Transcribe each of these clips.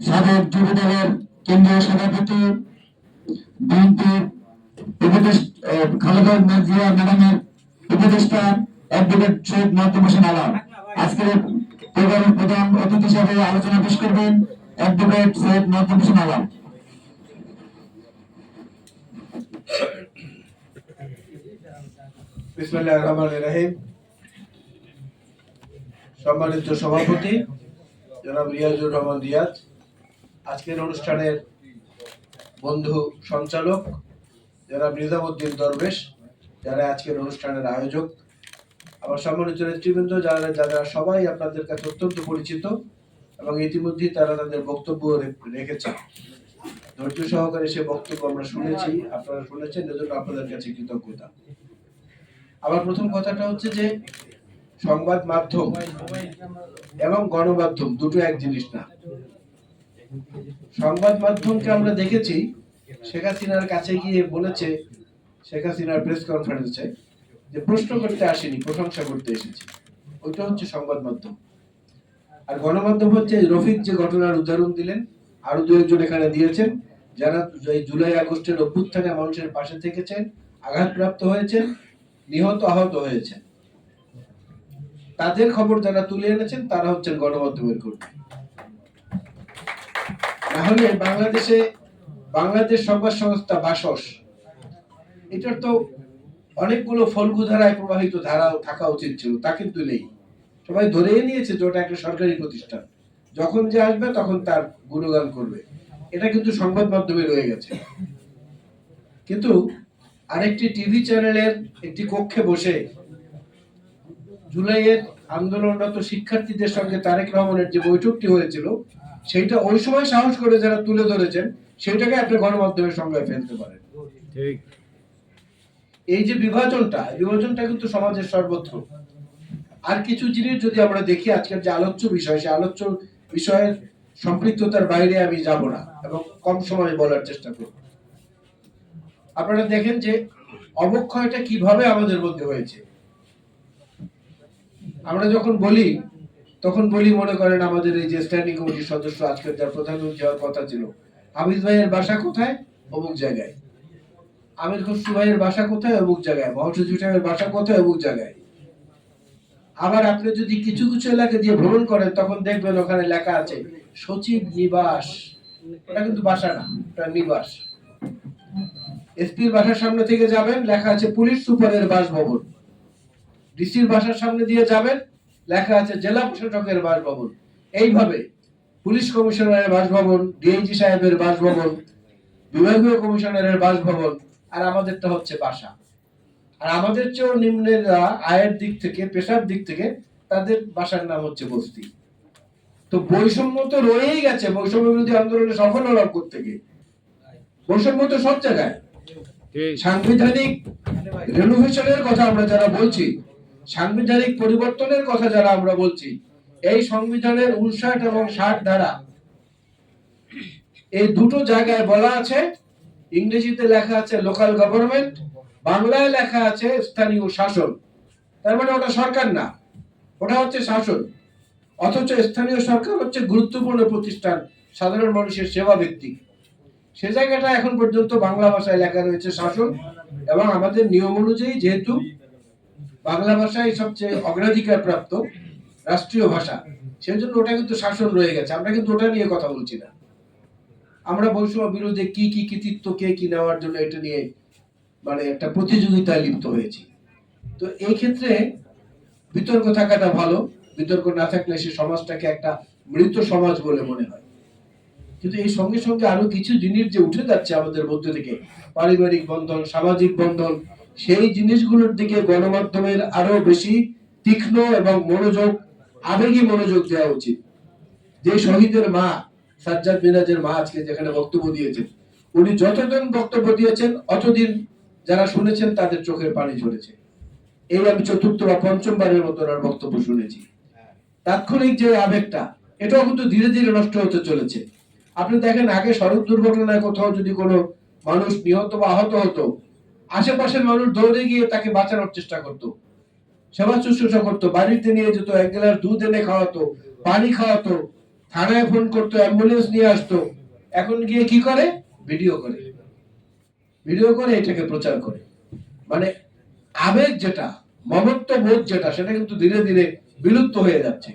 সাবেক যুব দলের কেন্দ্রীয় সভাপতি, বিএনপি খালেদা জিয়া ম্যাডামের উপদেষ্টা অ্যাডভোকেট সৈয়দ মাহবুব হোসেন আলম। আজকের প্রোগ্রামের প্রধান অতিথি হিসেবে আলোচনা পেশ করবেন অ্যাডভোকেট সৈয়দ মাহবুব হোসেন আলম। বিসমিল্লাহির রহমানির রহিম। সম্মানিত সভাপতি জনাব রিয়াজুর রহমান রিয়াজ, আজকের অনুষ্ঠানের বন্ধু সঞ্চালক জনাব নিজামুদ্দিন দরবেশ, যারা আজকের অনুষ্ঠানের আয়োজক, আমার সম্মানিত নেতৃবৃন্দ যারা সবাই আপনাদের কাছে অত্যন্ত পরিচিত এবং ইতিমধ্যেই তারা তাদের বক্তব্য রেখেছেন। ধৈর্য সহকারে সে বক্তব্য আমরা শুনেছি, আপনারা শুনেছেন, এজন্য আপনাদের কাছে কৃতজ্ঞতা। আমার প্রথম কথাটা হচ্ছে যে সংবাদ মাধ্যম এবং গণমাধ্যম দুটো এক জিনিস না। সংবাদ মাধ্যমকে আমরা দেখেছি শেখ হাসিনার কাছে গিয়ে বলেছে, শেখ হাসিনার প্রেস কনফারেন্সে, যে প্রশ্ন করতে আসেনি, প্রশংসা করতে এসেছি। ওইটা হচ্ছে সংবাদ মাধ্যম। আর গণমাধ্যম হচ্ছে রফিক যে ঘটনার উদাহরণ দিলেন, আরো দু একজন এখানে দিয়েছেন, যারা জুলাই আগস্টের অভ্যুত্থানে মানুষের পাশে থেকেছেন, আঘাতপ্রাপ্ত হয়েছেন, নিহত আহত হয়েছেন, তাদের খবর যারা তুলে এনেছেন তারা হচ্ছেন গণমাধ্যমের কর্মী। তাহলে বাংলাদেশ সংবাদ সংস্থা বাসস, এটার তো অনেকগুলো ফল্গু ধারায় প্রবাহিত ধারাও থাকা উচিত ছিল, তা কিন্তু নেই। সবাই ধরেই নিয়েছে যে ওটা একটা সরকারি প্রতিষ্ঠান, যখন যে আসবে তখন তার গুণগান করবে। এটা কিন্তু সংবাদ মাধ্যমে রয়ে গেছে। কিন্তু আরেকটি টিভি চ্যানেলের একটি কক্ষে বসে জুলাইয়ের আন্দোলনরত শিক্ষার্থীদের সঙ্গে তারেক রহমানের যে বৈঠকটি হয়েছিল, সেইটা ওই সময় সাহস করে যারা তুলে ধরেছেন, সেটাকে আপনি গণমাধ্যমের সংজ্ঞায় ফেলতে পারেন। ঠিক এই যে বিভাজনটা কিন্তু সমাজের সর্বত্র। আর কিছু জিনিস যদি আমরা দেখি, আজকের যে আলোচ্য বিষয়, সেই আলোচ্য বিষয়ের সম্পৃক্ততার বাইরে আমি যাব না এবং কম সময়ে বলার চেষ্টা করব। আপনারা দেখেন যে অবক্ষয়টা কিভাবে আমাদের মধ্যে হয়েছে। আমরা যখন বলি, তখন বলি, মনে করেন আমাদের এই যে স্ট্যান্ডিং কমিটির সদস্য, আজকের যার প্রধানমন্ত্রী হওয়ার কথা ছিল, হাফিজ ভাইয়ের বাসা কোথায়? অমুক জায়গায়। আমির খসরু ভাইয়ের বাসা কোথায়? অমুক জায়গায়। মহাসচিব সাহেবের বাসা কোথায়? অমুক জায়গায়। আবার আপনি যদি কিছু কিছু এলাকা দিয়ে ভ্রমণ করেন, তখন দেখবেন ওখানে লেখা আছে সচিব নিবাস। ওটা কিন্তু বাসা না, ওটা নিবাস। এসপির বাসার সামনে থেকে যাবেন, লেখা আছে পুলিশ সুপারের বাসভবন। ডিসির বাসার সামনে দিয়ে যাবেন, লেখা আছে জেলা প্রশাসকের বাসভবন। এইভাবে পুলিশ কমিশনারের বাসভবন, ডিআইজি সাহেবের বাসভবন, বিভাগীয় কমিশনারের বাসভবন, আর আমাদেরটা হচ্ছে বাসা। আর আমাদের চেয়েও নিম্নেরা আয়ের দিক থেকে, পেশার দিক থেকে, তাদের বাসার নাম হচ্ছে বস্তি। তো বৈষম্য তো রয়েই গেছে। বৈষম্য বিরোধী আন্দোলনে সফল হলাম করতে গিয়ে বৈষম্য তো সব জায়গায়। সাংবিধানিক রেনোভেশনের কথা আমরা যারা বলছি, সাংবিধানিক পরিবর্তনের কথা যারা আমরা বলছি, এই সংবিধানের 59 এবং 60 ধারা, এই দুটো জায়গায় বলা আছে, ইংরেজিতে লেখা আছে লোকাল গভর্নমেন্ট, বাংলায় লেখা আছে স্থানীয় শাসন। তার মানে ওটা সরকার না, ওটা হচ্ছে শাসন। অথচ স্থানীয় সরকার হচ্ছে গুরুত্বপূর্ণ প্রতিষ্ঠান, সাধারণ মানুষের সেবা ভিত্তিক। সে জায়গাটা এখন পর্যন্ত বাংলা ভাষায় লেখা রয়েছে শাসন, এবং আমাদের নিয়ম অনুযায়ী যেহেতু বাংলা ভাষাই সবচেয়ে অগ্রাধিকার প্রাপ্ত রাষ্ট্রীয় ভাষা, সেজন্য ওটা কিন্তু শাসন রয়ে গেছে। আমরা কিন্তু ওটা নিয়ে কথা বলছি না। আমরা বৈষম্য বিরোধী কি কি কৃতিত্ব কে কি নেওয়ার জন্য এটা নিয়ে মানে একটা প্রতিযোগিতায় লিপ্ত হয়েছি। তো এই ক্ষেত্রে বিতর্ক থাকাটা ভালো। বিতর্ক না থাকলে সে সমাজটাকে একটা মৃত সমাজ বলে মনে হয়। কিন্তু এই সঙ্গে সঙ্গে আরো কিছু জিনিস যে উঠে যাচ্ছে আমাদের মধ্যে থেকে, পারিবারিক বন্ধন, সামাজিক বন্ধন, সেই জিনিসগুলোর দিকে গণমাধ্যমের আরো বেশি তীক্ষ্ণ এবং আবেগী মনোযোগ দেওয়া উচিত। যে শহীদের মা, সাজ্জাদ মিরাজের মা আজকে যেখানে বক্তব্য দিয়েছেন, উনি যতদিন বক্তব্য দিয়েছেন, অতদিন যারা শুনেছেন তাদের চোখের পানি ঝরেছে। এই আমি চতুর্থ বা পঞ্চমবারের মতো ওনার বক্তব্য শুনেছি। তাৎক্ষণিক যে আবেগটা, এটাও কিন্তু ধীরে ধীরে নষ্ট হতে চলেছে। আপনি দেখেন, আগে সড়ক দুর্ঘটনায় কোথাও যদি কোনো মানুষ নিহত বা আহত হতো, আশেপাশের মানুষ দৌড়ে গিয়ে তাকে বাঁচানোর চেষ্টা করতো, সেবা শুশ্রূষা করতো, বাড়িতে নিয়ে যেত, এক গ্লাস দুধ এনে খাওয়াতো, পানি খাওয়াতো, থানায় ফোন করতো, অ্যাম্বুলেন্স নিয়ে আসতো, এখন গিয়ে কি করে? ভিডিও করে, ভিডিও করে এটাকে প্রচার করে। মানে আবেগ যেটা, মমত্ব বোধ যেটা, সেটা কিন্তু ধীরে ধীরে বিলুপ্ত হয়ে যাচ্ছে।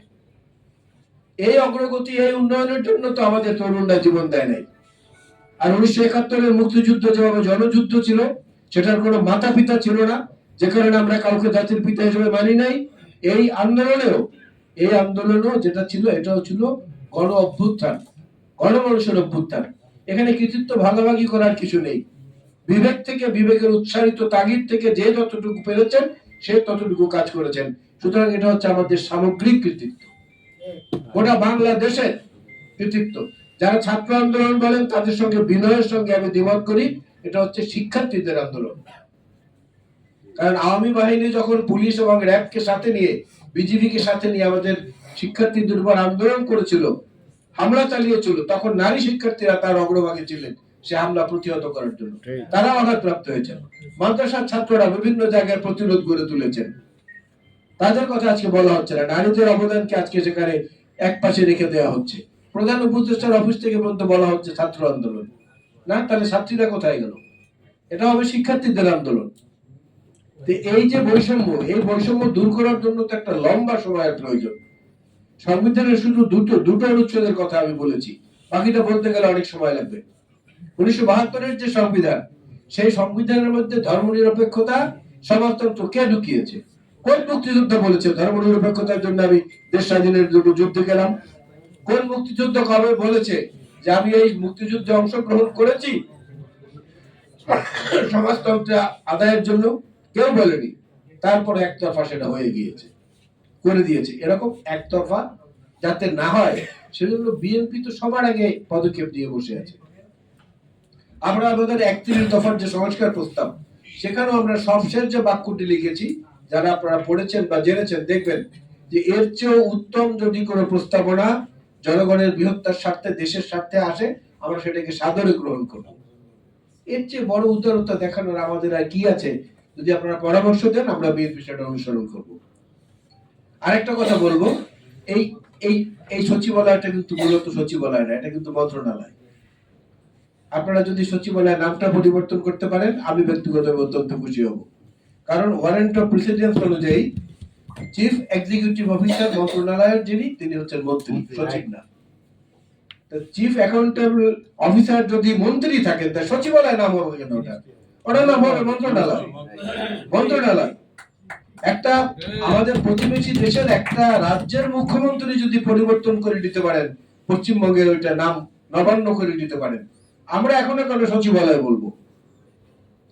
এই অগ্রগতি, এই উন্নয়নের জন্য তো আমাদের তরুণরা জীবন দেয় নাই। আর 1971-এর মুক্তিযুদ্ধ যেভাবে জনযুদ্ধ ছিল, সেটার কোনো মাতা পিতা ছিল না, যে কারণে আমরা কাউকে জাতির পিতা হিসেবে মানি নাই। এই আন্দোলনেও যেটা ছিল, এটাও ছিল গণ অভ্যুত্থান, গণমানুষের অভ্যুত্থান। এখানে কৃতিত্ব ভাগাভাগি করার কিছু নেই। বিবেক থেকে, বিবেকের উৎসাহিত তাগিদ থেকে যে যতটুকু পেরেছেন সে ততটুকু কাজ করেছেন। সুতরাং এটা হচ্ছে আমাদের সামগ্রিক কৃতিত্ব, গোটা বাংলাদেশের কৃতিত্ব। যারা ছাত্র আন্দোলন বলেন তাদের সঙ্গে বিনয়ের সঙ্গে আমি দ্বিমত করি, এটা হচ্ছে শিক্ষার্থীদের আন্দোলন। কারণ আওয়ামী বাহিনী যখন পুলিশ এবং র্যাবকে সাথে নিয়ে, বিজিবিকে সাথে নিয়ে আমাদের শিক্ষার্থীদের উপর আন্দোলন করেছিল, হামলা চালিয়েছিল, তখন নারী শিক্ষার্থীরা তার অগ্রভাগে ছিলেন সে হামলা প্রতিহত করার জন্য। তারা আঘাতপ্রাপ্ত হয়েছেন। মাদ্রাসার ছাত্ররা বিভিন্ন জায়গায় প্রতিরোধ গড়ে তুলেছেন, তাদের কথা আজকে বলা হচ্ছে না। নারীদের অবদানকে আজকে সেখানে এক পাশে রেখে দেওয়া হচ্ছে। প্রধান উপদেষ্টার অফিস থেকে পর্যন্ত বলা হচ্ছে ছাত্র আন্দোলন। না, তাহলে ছাত্রীরা কোথায় গেল? এটা হবে শিক্ষার্থীদের আন্দোলন। এই যে বৈষম্য, এই বৈষম্য দূর করার জন্য তো একটা লম্বা সময়ের প্রয়োজন। সংবিধানের শুধু দুটো অনুচ্ছেদের কথা আমি বলেছি, বাকিটা বলতে গেলে অনেক সময় লাগবে। 1972-এর যে সংবিধান, সেই সংবিধানের মধ্যে ধর্মনিরপেক্ষতা, সমাজতন্ত্র কে ঢুকিয়েছে? কোন মুক্তিযুদ্ধ বলেছে ধর্মনিরপেক্ষতার জন্য আমি দেশ স্বাধীনের জন্য যুদ্ধে গেলাম? কোন মুক্তিযুদ্ধ কবে বলেছে যে আমি এই মুক্তিযুদ্ধে অংশগ্রহণ করেছি সমাজতন্ত্র আদায়ের জন্য? কেউ বলেনি। তারপরে একতরফা সেটা হয়ে গিয়েছে, করে দিয়েছে। এরকম একতরফা যাতে না হয় সেজন্য বিএনপি তো সবার আগে পদক্ষেপ নিয়ে বসে আছে। আমরা আমাদের 31 দফার যে সংস্কার প্রস্তাব, সেখানেও আমরা সবশেষ যে বাক্যটি লিখেছি, যারা আপনারা পড়েছেন বা জেনেছেন দেখবেন যে এর চেয়েও উত্তম যদি কোনো প্রস্তাবনা জনগণের বৃহত্তর স্বার্থে, দেশের স্বার্থে আসে, আমরা সেটাকে সাদরে গ্রহণ করব। এর চেয়ে বড় উদারতা দেখানোর আমাদের আর কি আছে? যদি আপনারা পরামর্শ দেন, আমরা বিএনপি সেটা অনুসরণ করব। আরেকটা কথা বলবো, এই এই এই সচিবালয়টা কিন্তু মূলত সচিবালয় না, এটা কিন্তু মন্ত্রণালয়। আপনারা যদি সচিবালয়ের নামটা পরিবর্তন করতে পারেন, আমি ব্যক্তিগতভাবে অত্যন্ত খুশি হব। কারণ ওয়ারেন্ট অফ প্রেসিডেন্স অনুযায়ী চিফ এক্সিকিউটিভ অফিসার মন্ত্রণালয়ের যিনি, তিনি হচ্ছেন মন্ত্রী, সচিব না। চিফ অ্যাকাউন্টেবল অফিসার যদি মন্ত্রী থাকেন, তা সচিবালয় নাম হবে কেন? ওটার নাম হবে মন্ত্রণালয়। মন্ত্রণালয় একটা আমাদের প্রতিবেশী দেশের একটা রাজ্যের মুখ্যমন্ত্রী যদি পরিবর্তন করে দিতে পারেন, পশ্চিমবঙ্গের ওইটা নাম নবান্ন করে দিতে পারেন, আমরা এখন কেন সচিবালয় বলবো?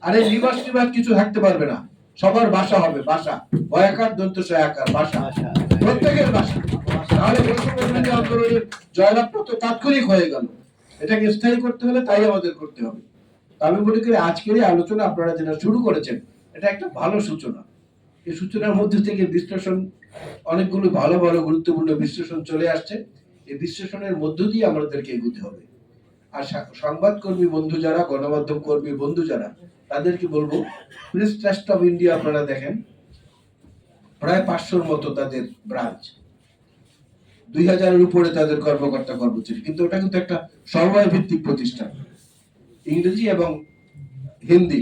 আরে নিবাস কিছু থাকতে পারবে না, সবার বাসা হবে, বাসা, ভয়াকার দন্ত সহায়কার, বাসা, প্রত্যেকের বাসা। তাহলে বৈষম্য আন্দোলনের জয়লাভটা তো তাৎক্ষণিক হয়ে গেল। এটাকে স্থায়ী করতে হলে তাই আমাদের করতে হবে। আমি মনে করি আজকের এই আলোচনা আপনারা যেটা শুরু করেছেন, এটা একটা ভালো সূচনা। এই সূচনার মধ্যে থেকে বিশ্লেষণ, অনেকগুলো ভালো ভালো গুরুত্বপূর্ণ বিশ্লেষণ চলে আসছে। এই বিশ্লেষণের মধ্য দিয়ে আমাদেরকে এগোতে হবে। আর সংবাদ কর্মী বন্ধু যারা, গণমাধ্যম কর্মী বন্ধু যারা, তাদেরকে বলবো, প্রেস ট্রাস্ট অফ ইন্ডিয়া আপনারা দেখেন, প্রায় 500-র মতো তাদের ব্রাঞ্চ, 2000-এর উপরে তাদের কর্মকর্তা কর্মচারী, কিন্তু ওটা কিন্তু একটা সমবায় ভিত্তিক প্রতিষ্ঠান। ইংরেজি এবং হিন্দি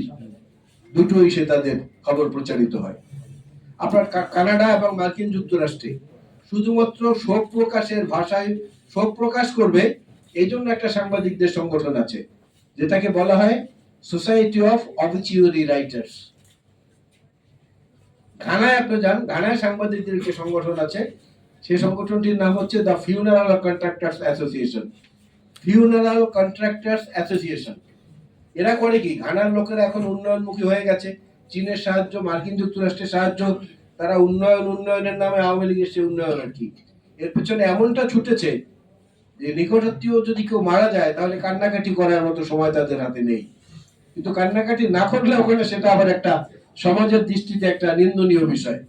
দুটোই সে তাদের খবর প্রচারিত হয়। আপনার কানাডা এবং মার্কিন যুক্তরাষ্ট্রে শুধুমাত্র শোক প্রকাশের ভাষায় শোক প্রকাশ করবে এই জন্য একটা সাংবাদিকদের সংগঠন আছে, যেটাকে বলা হয় সোসাইটি অফ অবচিউরি রাইটার্স। ঘানায় আপনি যান, ঘানায় সাংবাদিকদের যে সংগঠন আছে, সেই সংগঠনটির নাম হচ্ছে the funeral contractors association. Funeral contractors association. এরা করে কি, ঘানার লোকেরা এখন উন্নয়নমুখী হয়ে গেছে, চীনের সাহায্য, মার্কিন যুক্তরাষ্ট্রের সাহায্য, তারা উন্নয়নের নামে আওয়ামী লীগের সে উন্নয়ন আর কি, এর পেছনে এমনটা ছুটেছে যে নিকটাত্মীয় যদি কেউ মারা যায়, তাহলে কান্নাকাটি করার মতো সময় তাদের হাতে নেই। কিন্তু কান্নাকাটি না করলে ওখানে সেটা আবার একটা সমাজের দৃষ্টিতে একটা নিন্দনীয় বিষয়।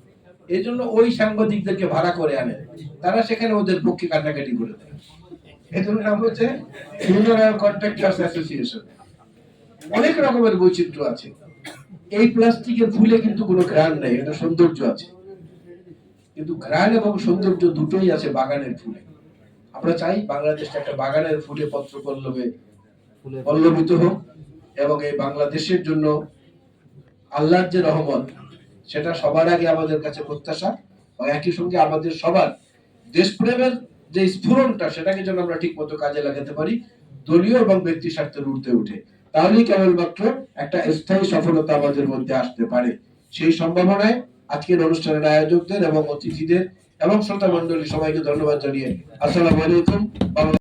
এই জন্য ওই সাংবাদিকদেরকে ভাড়া করে আনে, তারা সেখানে ওদের পক্ষে কান্নাকাটি করে দেয়। এই জন্য নাম হচ্ছে ফিউনারাল কন্ট্রাক্টার্স অ্যাসোসিয়েশন। অনেক রকমের বৈচিত্র্য আছে। এই প্লাস্টিকের ফুলে কিন্তু কোনো ঘ্রাণ নেই, এটা সৌন্দর্য আছে, কিন্তু ঘ্রাণ এবং সৌন্দর্য দুটোই আছে বাগানের ফুলে। আমরা চাই বাংলাদেশটা একটা বাগানের ফুলে পত্র পল্লবে পল্লবিত হোক, এবং এই বাংলাদেশের জন্য আল্লাহর যে রহমত সেটা সবার আগে আমাদের কাছে প্রত্যাশা, এবং একই সঙ্গে আমাদের সবার দেশপ্রেমের যে স্ফুরণটা সেটাকে যেন আমরা ঠিক মতো কাজে লাগাতে পারি দলীয় এবং ব্যক্তি স্বার্থের ঊর্ধ্বে উঠে। তাহলেই কেবলমাত্র একটা স্থায়ী সফলতা আমাদের মধ্যে আসতে পারে। সেই সম্ভাবনায় আজকের অনুষ্ঠানের আয়োজকদের এবং অতিথিদের এবং শ্রোতা মণ্ডলী সবাইকে ধন্যবাদ জানিয়ে আসসালামু আলাইকুম।